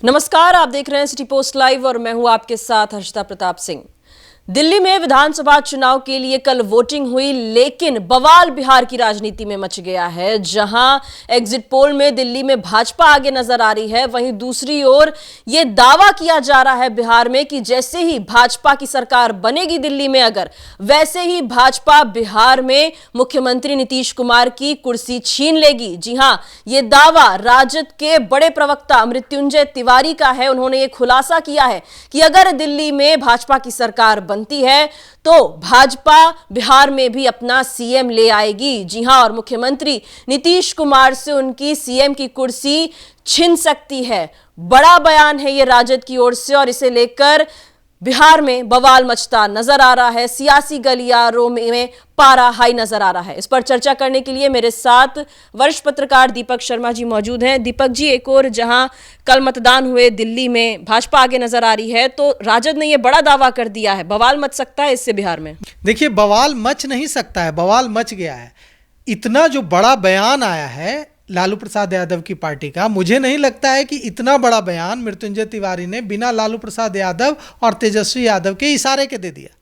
नमस्कार, आप देख रहे हैं सिटी पोस्ट लाइव और मैं हूं आपके साथ हर्षिता प्रताप सिंह। दिल्ली में विधानसभा चुनाव के लिए कल वोटिंग हुई, लेकिन बवाल बिहार की राजनीति में मच गया है। जहां एग्जिट पोल में दिल्ली में भाजपा आगे नजर आ रही है, वहीं दूसरी ओर यह दावा किया जा रहा है बिहार में कि जैसे ही भाजपा की सरकार बनेगी दिल्ली में, अगर वैसे ही भाजपा बिहार में मुख्यमंत्री नीतीश कुमार की कुर्सी छीन लेगी। जी हां, यह दावा राजद के बड़े प्रवक्ता मृत्युंजय तिवारी का है। उन्होंने यह खुलासा किया है कि अगर दिल्ली में भाजपा की सरकार बनती है तो भाजपा बिहार में भी अपना सीएम ले आएगी। जी हां, और मुख्यमंत्री नीतीश कुमार से उनकी सीएम की कुर्सी छिन सकती है। बड़ा बयान है ये राजद की ओर से और इसे लेकर बिहार में बवाल मचता नजर आ रहा है। सियासी गलियारों में पारा हाई नजर आ रहा है। इस पर चर्चा करने के लिए मेरे साथ वरिष्ठ पत्रकार दीपक शर्मा जी मौजूद हैं। दीपक जी, एक और जहां कल मतदान हुए दिल्ली में भाजपा आगे नजर आ रही है, तो राजद ने यह बड़ा दावा कर दिया है, बवाल मच सकता है इससे बिहार में? देखिए, बवाल मच नहीं सकता है, बवाल मच गया है। इतना जो बड़ा बयान आया है लालू प्रसाद यादव की पार्टी का, मुझे नहीं लगता है कि इतना बड़ा बयान मृत्युंजय तिवारी ने बिना लालू प्रसाद यादव और तेजस्वी यादव के इशारे के दे दिया।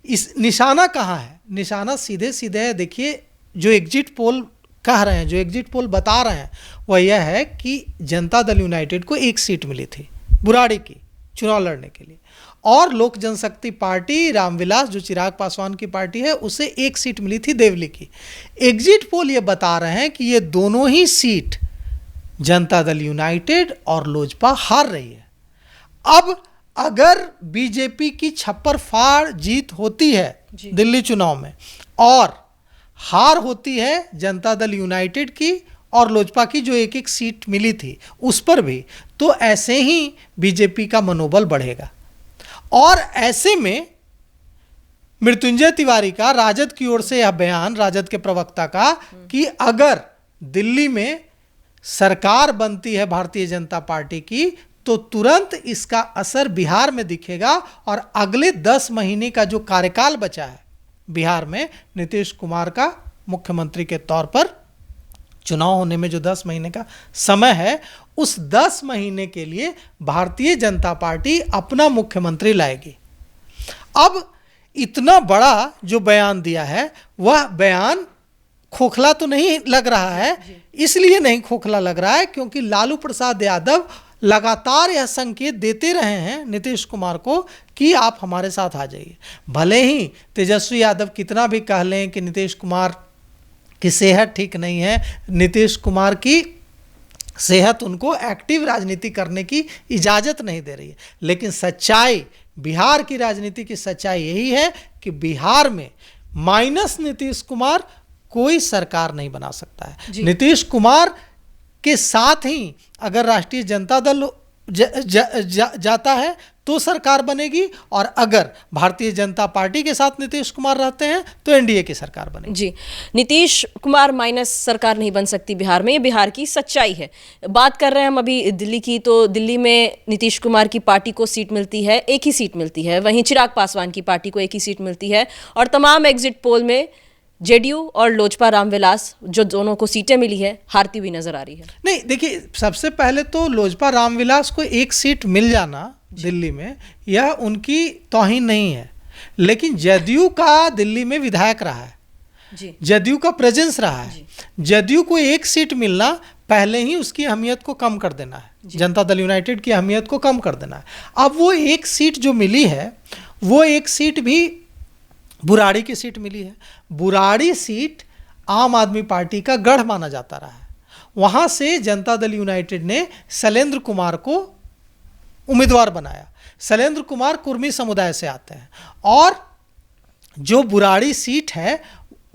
इस निशाना कहाँ है? निशाना सीधे सीधे है। देखिए, जो एग्जिट पोल कह रहे हैं, जो एग्जिट पोल बता रहे हैं, वह यह है कि जनता दल यूनाइटेड को एक सीट मिली थी बुराड़ी की चुनाव लड़ने के लिए, और लोक जनशक्ति पार्टी रामविलास जो चिराग पासवान की पार्टी है, उसे एक सीट मिली थी देवली की। एग्जिट पोल ये बता रहे हैं कि ये दोनों ही सीट जनता दल यूनाइटेड और लोजपा हार रही है। अब अगर बीजेपी की छप्पर फाड़ जीत होती है दिल्ली चुनाव में और हार होती है जनता दल यूनाइटेड की और लोजपा की जो एक एक सीट मिली थी उस पर भी, तो ऐसे ही बीजेपी का मनोबल बढ़ेगा। और ऐसे में मृत्युंजय तिवारी का राजद की ओर से यह बयान, राजद के प्रवक्ता का, कि अगर दिल्ली में सरकार बनती है भारतीय जनता पार्टी की तो तुरंत इसका असर बिहार में दिखेगा और अगले 10 महीने का जो कार्यकाल बचा है बिहार में नीतीश कुमार का मुख्यमंत्री के तौर पर, चुनाव होने में जो 10 महीने का समय है, उस 10 महीने के लिए भारतीय जनता पार्टी अपना मुख्यमंत्री लाएगी। अब इतना बड़ा जो बयान दिया है, वह बयान खोखला तो नहीं लग रहा है। इसलिए नहीं खोखला लग रहा है क्योंकि लालू प्रसाद यादव लगातार यह संकेत देते रहे हैं नीतीश कुमार को कि आप हमारे साथ आ जाइए। भले ही तेजस्वी यादव कितना भी कह लें कि नीतीश कुमार की सेहत ठीक नहीं है, नीतीश कुमार की सेहत उनको एक्टिव राजनीति करने की इजाज़त नहीं दे रही है, लेकिन सच्चाई, बिहार की राजनीति की सच्चाई यही है कि बिहार में माइनस नीतीश कुमार कोई सरकार नहीं बना सकता है। नीतीश कुमार के साथ ही अगर राष्ट्रीय जनता दल जाता है तो सरकार बनेगी, और अगर भारतीय जनता पार्टी के साथ नीतीश कुमार रहते हैं तो एनडीए की सरकार बनेगी। जी, नीतीश कुमार माइनस सरकार नहीं बन सकती बिहार में, ये बिहार की सच्चाई है। बात कर रहे हैं हम अभी दिल्ली की, तो दिल्ली में नीतीश कुमार की पार्टी को सीट मिलती है, एक ही सीट मिलती है, वहीं चिराग पासवान की पार्टी को एक ही सीट मिलती है, और तमाम एग्जिट पोल में जेडीयू और लोजपा रामविलास जो दोनों को सीटें मिली है हारती हुई नजर आ रही है। नहीं, देखिए, सबसे पहले तो लोजपा रामविलास को एक सीट मिल जाना दिल्ली में, यह उनकी तौहीन नहीं है, लेकिन जदयू का दिल्ली में विधायक रहा है, जदयू का प्रेजेंस रहा है। जदयू को एक सीट मिलना पहले ही उसकी अहमियत को कम कर देना है, जनता दल यूनाइटेड की अहमियत को कम कर देना है। अब वो एक सीट जो मिली है, वो एक सीट भी बुराड़ी की सीट मिली है। बुराड़ी सीट आम आदमी पार्टी का गढ़ माना जाता रहा है। वहाँ से जनता दल यूनाइटेड ने शैलेंद्र कुमार को उम्मीदवार बनाया। शैलेंद्र कुमार कुर्मी समुदाय से आते हैं, और जो बुराड़ी सीट है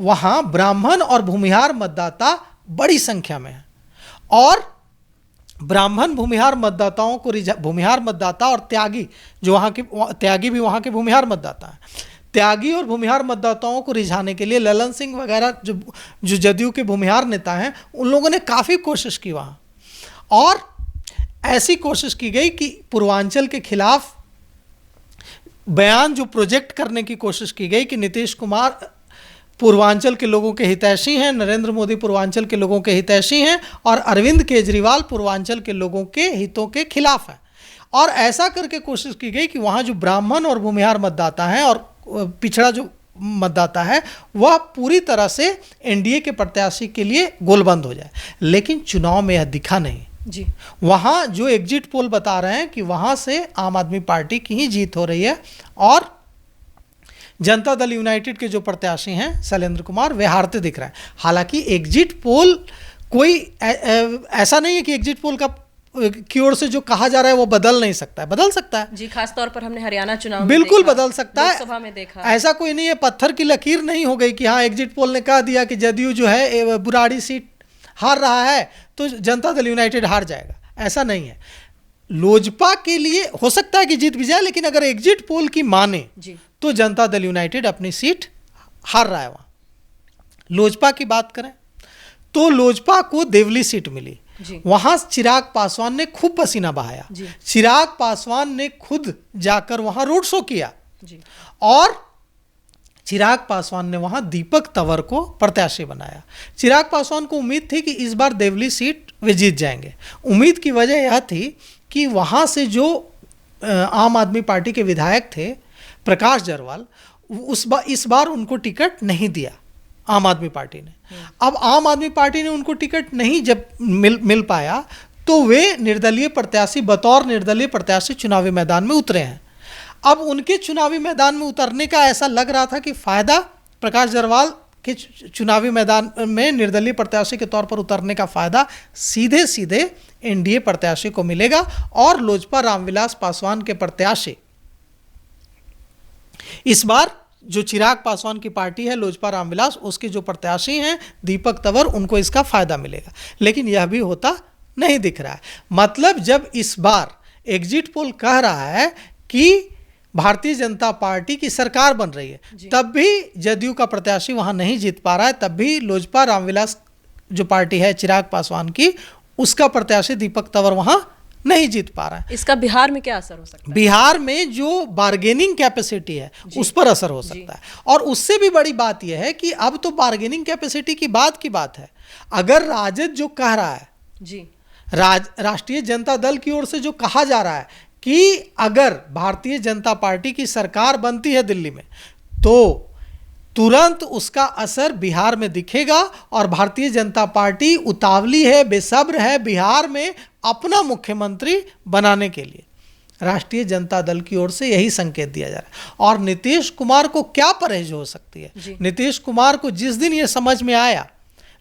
वहाँ ब्राह्मण और भूमिहार मतदाता बड़ी संख्या में है, और ब्राह्मण भूमिहार मतदाताओं को भूमिहार मतदाता और त्यागी, जो वहाँ के त्यागी भी वहाँ के भूमिहार मतदाता हैं, त्यागी और भूमिहार मतदाताओं को रिझाने के लिए ललन सिंह वगैरह जो जदयू के भूमिहार नेता हैं, उन लोगों ने काफ़ी कोशिश की वहाँ, और ऐसी कोशिश की गई कि पूर्वांचल के खिलाफ बयान जो प्रोजेक्ट करने की कोशिश की गई कि नीतीश कुमार पूर्वांचल के लोगों के हितैषी हैं, नरेंद्र मोदी पूर्वांचल के लोगों के हितैषी हैं और अरविंद केजरीवाल पूर्वांचल के लोगों के हितों के खिलाफ हैं। और ऐसा करके कोशिश की गई कि वहाँ जो ब्राह्मण और भूमिहार मतदाता हैं और पिछड़ा जो मतदाता है वह पूरी तरह से एनडीए के प्रत्याशी के लिए गोलबंद हो जाए। लेकिन चुनाव में यह दिखा नहीं जी। वहाँ जो एग्जिट पोल बता रहे हैं कि वहाँ से आम आदमी पार्टी की ही जीत हो रही है और जनता दल यूनाइटेड के जो प्रत्याशी हैं शैलेंद्र कुमार वे हारते दिख रहे हैं। हालांकि एग्जिट पोल कोई ऐसा नहीं है कि एग्जिट पोल का की ओर से जो कहा जा रहा है वो बदल नहीं सकता है, बदल सकता है जी। खास तौर पर हमने हरियाणा चुनाव में बिल्कुल देखा, बदल सकता है, लोकसभा में देखा। ऐसा कोई नहीं है, पत्थर की लकीर नहीं हो गई कि हाँ एग्जिट पोल ने कह दिया कि जदयू जो है बुराड़ी सीट हार रहा है तो जनता दल यूनाइटेड हार जाएगा, ऐसा नहीं है। लोजपा के लिए हो सकता है कि जीत भी जाए, लेकिन अगर एग्जिट पोल की माने तो जनता दल यूनाइटेड अपनी सीट हार रहा है वहां। लोजपा की बात करें तो लोजपा को देवली सीट मिली, वहां चिराग पासवान ने खूब पसीना बहाया, चिराग पासवान ने खुद जाकर वहां रोड शो किया और चिराग पासवान ने वहां दीपक तंवर को प्रत्याशी बनाया। चिराग पासवान को उम्मीद थी कि इस बार देवली सीट वे जीत जाएंगे। उम्मीद की वजह यह थी कि वहां से जो आम आदमी पार्टी के विधायक थे प्रकाश जरवाल, इस बार उनको टिकट नहीं दिया आम आदमी पार्टी ने। अब आम आदमी पार्टी ने उनको टिकट नहीं जब मिल पाया तो वे निर्दलीय प्रत्याशी बतौर निर्दलीय प्रत्याशी चुनावी मैदान में उतरे हैं। अब उनके चुनावी मैदान में उतरने का ऐसा लग रहा था कि फायदा प्रकाश जरवाल के चुनावी मैदान में निर्दलीय प्रत्याशी के तौर पर उतरने का फायदा सीधे सीधे एनडीए प्रत्याशी को मिलेगा और लोजपा रामविलास पासवान के प्रत्याशी इस बार जो चिराग पासवान की पार्टी है लोजपा रामविलास, उसके जो प्रत्याशी हैं दीपक तंवर, उनको इसका फायदा मिलेगा। लेकिन यह भी होता नहीं दिख रहा है। मतलब जब इस बार एग्जिट पोल कह रहा है कि भारतीय जनता पार्टी की सरकार बन रही है, तब भी जदयू का प्रत्याशी वहां नहीं जीत पा रहा है, तब भी लोजपा रामविलास जो पार्टी है चिराग पासवान की, उसका प्रत्याशी दीपक तंवर वहां नहीं जीत पा रहा है। इसका बिहार में क्या असर हो सकता है? बिहार में जो बार्गेनिंग कैपेसिटी है उस पर असर हो सकता है। और उससे भी बड़ी बात यह है कि अब तो बार्गेनिंग कैपेसिटी की बात है। अगर राजद जो कह रहा है जी, राष्ट्रीय जनता दल की ओर से जो कहा जा रहा है कि अगर भारतीय जनता पार्टी की सरकार बनती है दिल्ली में तो तुरंत उसका असर बिहार में दिखेगा और भारतीय जनता पार्टी उतावली है, बेसब्र है बिहार में अपना मुख्यमंत्री बनाने के लिए। राष्ट्रीय जनता दल की ओर से यही संकेत दिया जा रहा है। और नीतीश कुमार को क्या परहेज हो सकती है? नीतीश कुमार को जिस दिन ये समझ में आया,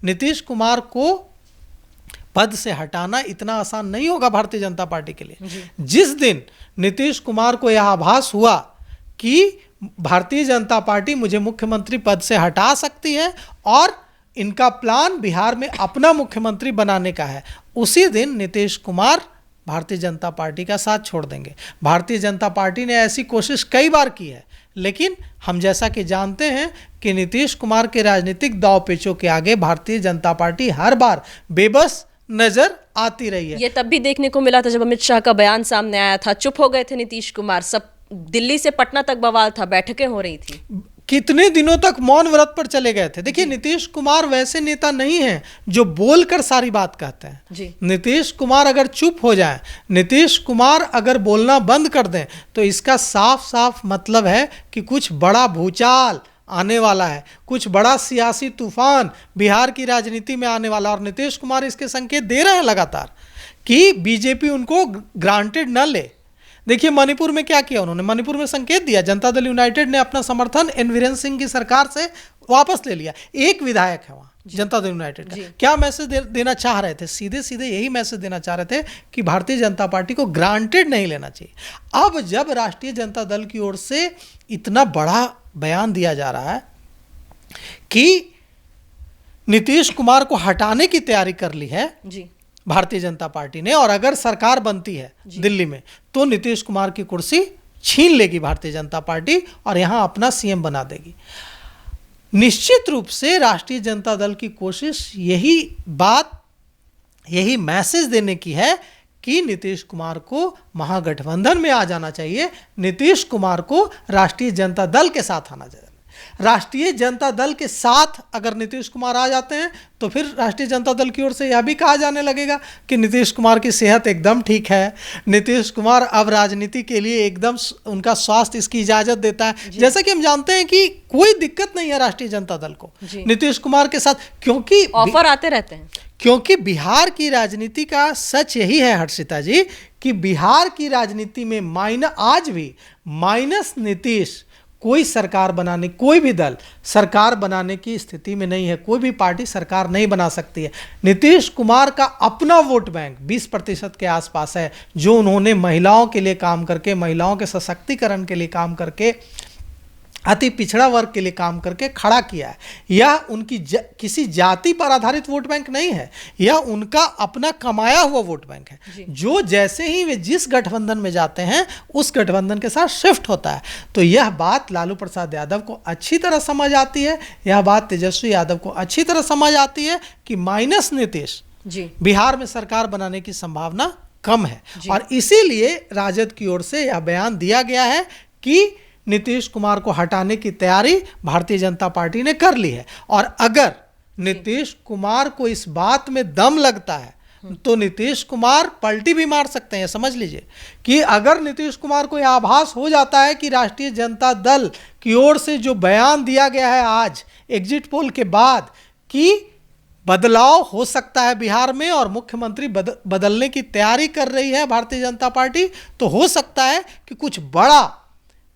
नीतीश कुमार को पद से हटाना इतना आसान नहीं होगा भारतीय जनता पार्टी के लिए। जिस दिन नीतीश कुमार को यह आभास हुआ कि भारतीय जनता पार्टी मुझे मुख्यमंत्री पद से हटा सकती है और इनका प्लान बिहार में अपना मुख्यमंत्री बनाने का है, उसी दिन नीतीश कुमार भारतीय जनता पार्टी का साथ छोड़ देंगे। भारतीय जनता पार्टी ने ऐसी कोशिश कई बार की है, लेकिन हम जैसा कि जानते हैं कि नीतीश कुमार के राजनीतिक दांव-पेचों के आगे भारतीय जनता पार्टी हर बार बेबस नजर आती रही है। ये तब भी देखने को मिला था जब अमित शाह का बयान सामने आया था, चुप हो गए थे नीतीश कुमार, सब दिल्ली से पटना तक बवाल था, बैठकें हो रही थी, कितने दिनों तक मौन व्रत पर चले गए थे। देखिए नीतीश कुमार वैसे नेता नहीं हैं जो बोलकर सारी बात कहते हैं। नीतीश कुमार अगर चुप हो जाए, नीतीश कुमार अगर बोलना बंद कर दें तो इसका साफ साफ मतलब है कि कुछ बड़ा भूचाल आने वाला है, कुछ बड़ा सियासी तूफान बिहार की राजनीति में आने वाला। और नीतीश कुमार इसके संकेत दे रहे हैं लगातार कि बीजेपी उनको ग्रांटेड न ले। देखिए मणिपुर में क्या किया उन्होंने, मणिपुर में संकेत दिया, जनता दल यूनाइटेड ने अपना समर्थन एन वीरेन सिंह की सरकार से वापस ले लिया। एक विधायक है वहां जनता दल यूनाइटेड का, क्या मैसेज देना चाह रहे थे? सीधे सीधे यही मैसेज देना चाह रहे थे कि भारतीय जनता पार्टी को ग्रांटेड नहीं लेना चाहिए। अब जब राष्ट्रीय जनता दल की ओर से इतना बड़ा बयान दिया जा रहा है कि नीतीश कुमार को हटाने की तैयारी कर ली है भारतीय जनता पार्टी ने, और अगर सरकार बनती है दिल्ली में तो नीतीश कुमार की कुर्सी छीन लेगी भारतीय जनता पार्टी और यहां अपना सीएम बना देगी। निश्चित रूप से राष्ट्रीय जनता दल की कोशिश यही मैसेज देने की है कि नीतीश कुमार को महागठबंधन में आ जाना चाहिए, नीतीश कुमार को राष्ट्रीय जनता दल के साथ आना चाहिए। राष्ट्रीय जनता दल के साथ अगर नीतीश कुमार आ जाते हैं तो फिर राष्ट्रीय जनता दल की ओर से यह भी कहा जाने लगेगा कि नीतीश कुमार की सेहत एकदम ठीक है, नीतीश कुमार अब राजनीति के लिए एकदम उनका स्वास्थ्य इसकी इजाजत देता है। जैसा कि हम जानते हैं कि कोई दिक्कत नहीं है राष्ट्रीय जनता दल को नीतीश कुमार के साथ, क्योंकि ऑफर आते रहते हैं। क्योंकि बिहार की राजनीति का सच यही है हर्षिता जी कि बिहार की राजनीति में आज भी माइनस नीतीश कोई सरकार बनाने, कोई भी दल सरकार बनाने की स्थिति में नहीं है, कोई भी पार्टी सरकार नहीं बना सकती है। नीतीश कुमार का अपना वोट बैंक 20% के आसपास है, जो उन्होंने महिलाओं के लिए काम करके, महिलाओं के सशक्तिकरण के लिए काम करके, अति पिछड़ा वर्ग के लिए काम करके खड़ा किया है। यह उनकी किसी जाति पर आधारित वोट बैंक नहीं है, यह उनका अपना कमाया हुआ वोट बैंक है, जो जैसे ही वे जिस गठबंधन में जाते हैं उस गठबंधन के साथ शिफ्ट होता है। तो यह बात लालू प्रसाद यादव को अच्छी तरह समझ आती है, यह बात तेजस्वी यादव को अच्छी तरह समझ आती है कि माइनस नीतीश बिहार में सरकार बनाने की संभावना कम है, और इसीलिए राजद की ओर से यह बयान दिया गया है कि नीतीश कुमार को हटाने की तैयारी भारतीय जनता पार्टी ने कर ली है। और अगर नीतीश कुमार को इस बात में दम लगता है तो नीतीश कुमार पलटी भी मार सकते हैं। समझ लीजिए कि अगर नीतीश कुमार को यह आभास हो जाता है कि राष्ट्रीय जनता दल की ओर से जो बयान दिया गया है आज एग्जिट पोल के बाद कि बदलाव हो सकता है बिहार में और मुख्यमंत्री बदलने की तैयारी कर रही है भारतीय जनता पार्टी, तो हो सकता है कि कुछ बड़ा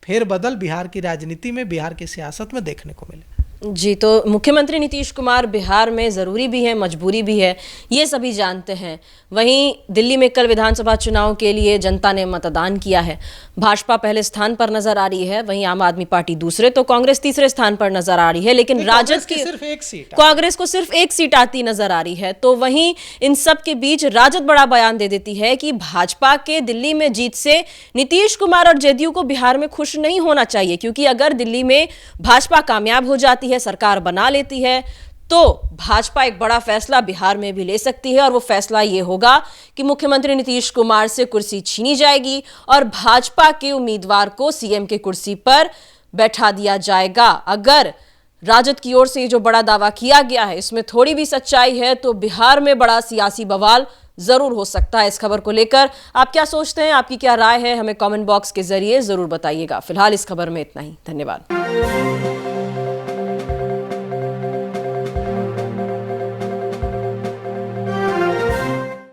फेरबदल बिहार की राजनीति में, बिहार की सियासत में देखने को मिले। जी, तो मुख्यमंत्री नीतीश कुमार बिहार में ज़रूरी भी है, मजबूरी भी है, ये सभी जानते हैं। वहीं दिल्ली में कल विधानसभा चुनाव के लिए जनता ने मतदान किया है। भाजपा पहले स्थान पर नजर आ रही है, वहीं आम आदमी पार्टी दूसरे, तो कांग्रेस तीसरे स्थान पर नजर आ रही है। लेकिन राजद की सिर्फ एक सीट, कांग्रेस को सिर्फ एक सीट आती नजर आ रही है। तो वहीं इन सब के बीच राजद बड़ा बयान दे देती है कि भाजपा के दिल्ली में जीत से नीतीश कुमार और जेडीयू को बिहार में खुश नहीं होना चाहिए, क्योंकि अगर दिल्ली में भाजपा कामयाब हो जाती है, सरकार बना लेती है, तो भाजपा एक बड़ा फैसला बिहार में भी ले सकती है, और वो फैसला ये होगा कि मुख्यमंत्री नीतीश कुमार से कुर्सी छीनी जाएगी और भाजपा के उम्मीदवार को सीएम के कुर्सी पर बैठा दिया जाएगा। अगर राजद की ओर से ये जो बड़ा दावा किया गया है इसमें थोड़ी भी सच्चाई है तो बिहार में बड़ा सियासी बवाल जरूर हो सकता है। इस खबर को लेकर आप क्या सोचते हैं, आपकी क्या राय है, हमें कमेंट बॉक्स के जरिए जरूर बताइएगा। फिलहाल इस खबर में इतना ही, धन्यवाद।